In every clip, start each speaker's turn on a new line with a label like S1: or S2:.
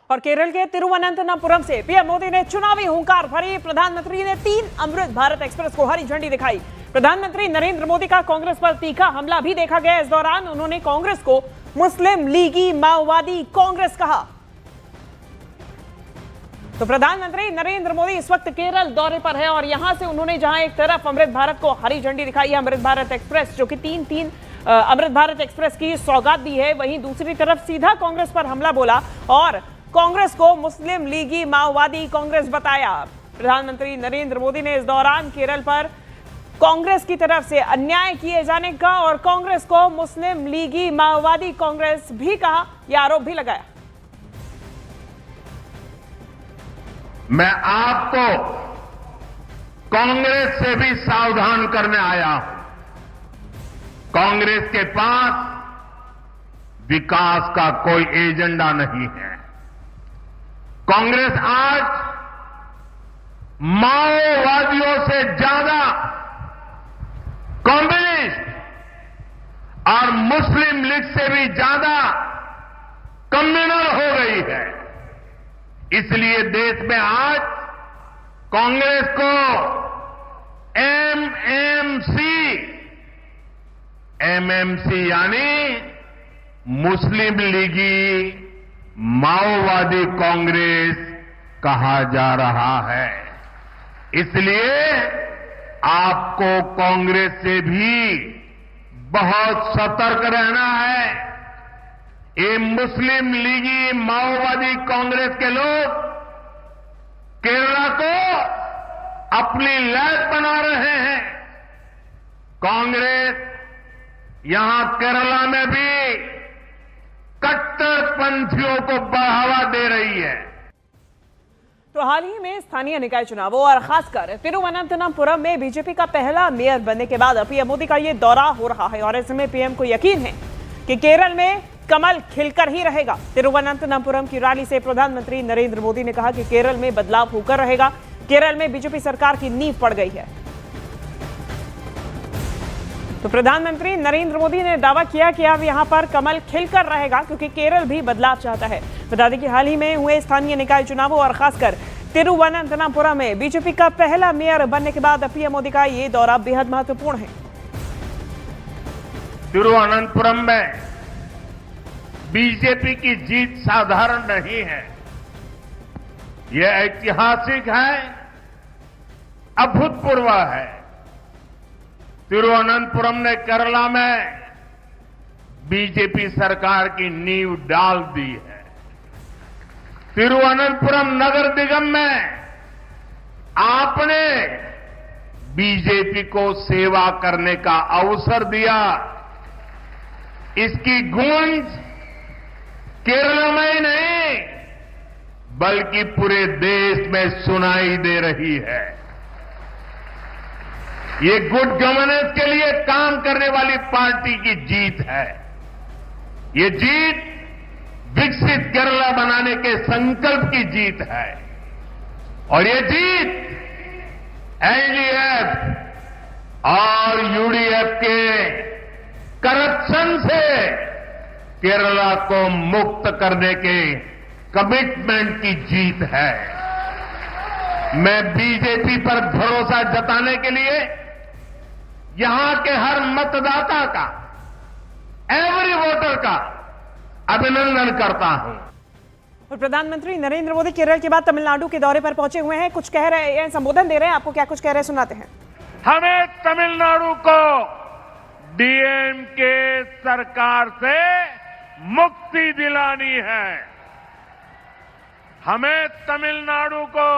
S1: और केरल के तिरुवनंतपुरम से पीएम मोदी ने चुनावी हुंकार भरी। प्रधानमंत्री ने 3 अमृत भारत एक्सप्रेस को हरी झंडी दिखाई। प्रधानमंत्री नरेंद्र मोदी का कांग्रेस पर तीखा हमला भी देखा गया। इस दौरान उन्होंने कांग्रेस को मुस्लिम लीगी माओवादी कांग्रेस कहा। तो प्रधानमंत्री नरेंद्र मोदी इस वक्त केरल दौरे पर है और यहां से उन्होंने जहां एक तरफ अमृत भारत को हरी झंडी दिखाई है, अमृत भारत एक्सप्रेस जो कि 3 अमृत भारत एक्सप्रेस की सौगात दी है, वहीं दूसरी तरफ सीधा कांग्रेस पर हमला बोला और कांग्रेस को मुस्लिम लीगी माओवादी कांग्रेस बताया। प्रधानमंत्री नरेंद्र मोदी ने इस दौरान केरल पर कांग्रेस की तरफ से अन्याय किए जाने का और कांग्रेस को मुस्लिम लीगी माओवादी कांग्रेस भी कहा, यह आरोप भी लगाया।
S2: मैं आपको कांग्रेस से भी सावधान करने आया हूं। कांग्रेस के पास विकास का कोई एजेंडा नहीं है। कांग्रेस आज माओवादियों से ज्यादा कम्युनिस्ट और मुस्लिम लीग से भी ज्यादा कम्युनल हो गई है। इसलिए देश में आज कांग्रेस को एमएमसी यानी मुस्लिम लीगी माओवादी कांग्रेस कहा जा रहा है। इसलिए आपको कांग्रेस से भी बहुत सतर्क रहना है। ये मुस्लिम लीगी माओवादी कांग्रेस के लोग केरला को अपनी लैब बना रहे हैं। कांग्रेस यहां केरला में भी कट्टरपंथियों को बढ़ावा दे रही है।
S1: तो हाल ही में स्थानीय निकाय चुनावों और खासकर तिरुवनंतपुरम में बीजेपी का पहला मेयर बनने के बाद पीएम मोदी का ये दौरा हो रहा है और ऐसे में पीएम को यकीन है कि केरल में कमल खिलकर ही रहेगा। तिरुवनंतपुरम की रैली से प्रधानमंत्री नरेंद्र मोदी ने कहा कि केरल में बदलाव होकर रहेगा। केरल में बीजेपी सरकार की नींव पड़ गई है। तो प्रधानमंत्री नरेंद्र मोदी ने दावा किया कि अब यहां पर कमल खिलकर रहेगा क्योंकि केरल भी बदलाव चाहता है। बता दें कि हाल ही में हुए स्थानीय निकाय चुनावों और खासकर तिरुवनंतपुरम में बीजेपी का पहला मेयर बनने के बाद पीएम मोदी का ये दौरा बेहद महत्वपूर्ण है।
S2: तिरुवनंतपुरम में बीजेपी की जीत साधारण नहीं है, यह ऐतिहासिक है, अभूतपूर्व है। तिरुवनंतपुरम ने केरला में बीजेपी सरकार की नींव डाल दी है। तिरुवनंतपुरम नगर निगम में आपने बीजेपी को सेवा करने का अवसर दिया। इसकी गूंज केरल में ही नहीं बल्कि पूरे देश में सुनाई दे रही है। ये गुड गवर्नेंस के लिए काम करने वाली पार्टी की जीत है। ये जीत विकसित केरला बनाने के संकल्प की जीत है और ये जीत एलडीएफ और यूडीएफ के करप्शन से केरला को मुक्त करने के कमिटमेंट की जीत है। मैं बीजेपी पर भरोसा जताने के लिए यहां के हर मतदाता का, एवरी वोटर का अभिनंदन करता हूं।
S1: और प्रधानमंत्री नरेंद्र मोदी केरल के बाद तमिलनाडु के दौरे पर पहुंचे हुए हैं, कुछ कह रहे हैं, संबोधन दे रहे हैं। आपको क्या कुछ कह रहे हैं सुनाते हैं।
S2: हमें तमिलनाडु को डीएमके सरकार से मुक्ति दिलानी है। हमें तमिलनाडु को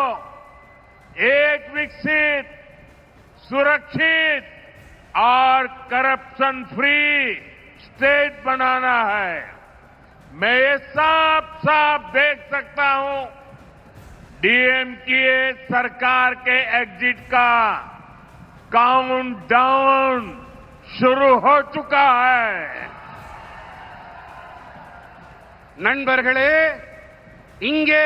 S2: एक विकसित, सुरक्षित और करप्शन फ्री स्टेट बनाना है। मैं ये साफ साफ देख सकता हूं डीएमके सरकार के एग्जिट का काउंटडाउन शुरू हो चुका है।
S3: நண்பர்களே, இங்கே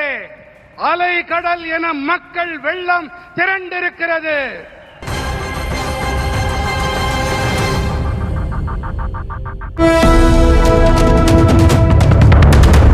S3: அலை கடல் என மக்கள் வெள்ளம் திரண்டிருக்கிறது।